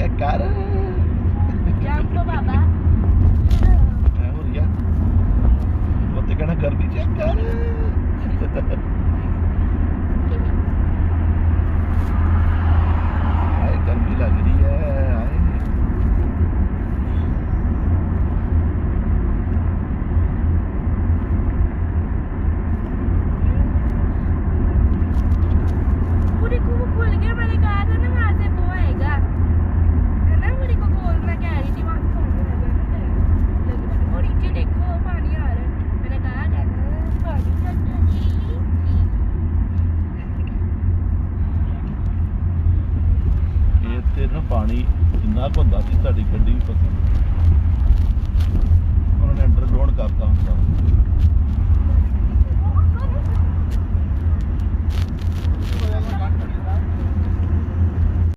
check ਕਰ jump ਬਾਬਾ ਐ ਹੋ ਰਿਹਾ ਉੱਤੇ ਕਹਿਣਾ ਗਰਮੀ ਚੈੱਕ ਕਰ ਆਏ ਗਰਮੀ ਲੱਗ ਰਹੀ ਹੈ ਆਏ पूरी को खुल गया मैंने कहा था ना वहाँ से वो आएगा है ना पूरी को खोलना कह रही थी वहाँ से पानी आ रहा है और नीचे देखो पानी आ रहा है मैंने कहा था पानी चलता जी ਇਹ ਤੇ ਨਾ ਪਾਣੀ ਇੰਨਾ ਕੁ ਹੁੰਦਾ ਸੀ ਸਾਡੀ ਗੱਡੀ ਵੀ ਪਤਾ ਉਹਨਾਂ ਨੇ ਅੰਡਰਗਰਾਉਂਡ ਕਰਤਾ ਹੁੰਦਾ